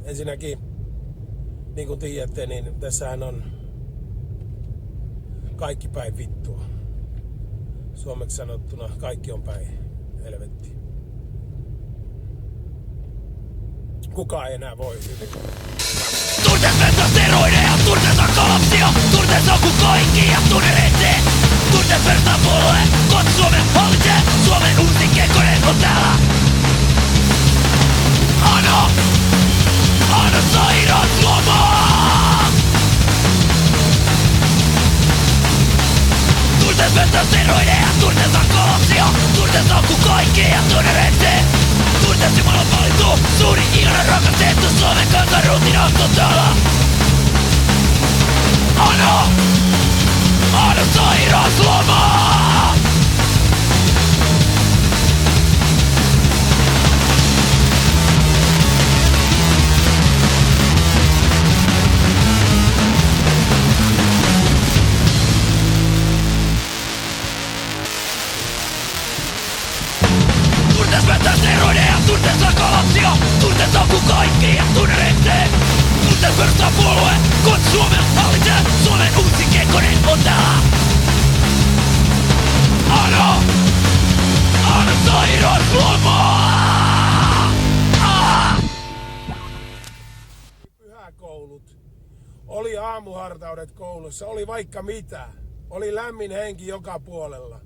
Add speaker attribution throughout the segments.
Speaker 1: Ensinnäkin, niin kuin tiedätte, niin tässähän on kaikki päin vittua. Suomeksi sanottuna kaikki on päin helvettiä. Kukaan ei enää voi hyvin.
Speaker 2: Turteessa teroideja, turteessa kolapsia, turteessa on kuin kaikki ja tunnereitsee. Turteessa vertaa puolue, kohta Suomen hallitsee, Suomen uusi Kekkonen on täällä. Anna sairauslomaa! Turteessa teroideja, turteessa kolapsia, turteessa on kuin kaikki ja tunnereitsee. Turteessa Jumala on valittu, suuri, ihana, rakastettu Suomen kansan ruutinasta täällä. Anna sairauslomaa! Turteessa vetää steroideja, turteessa kolapsia, turteessa on kuin kaikki ja tunnereitsee. Turteessa perustaa puolue, kohta Suomen hallitsee, Suomen uusi Kekkonen on täällä. Anna sairauslomaa!
Speaker 1: Pyhäkoulut. Oli aamuhartaudet koulussa, oli vaikka mitä. Oli lämmin henki joka puolella.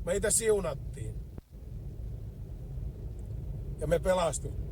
Speaker 1: Meitä siunattiin. Ja me pelastuttiin.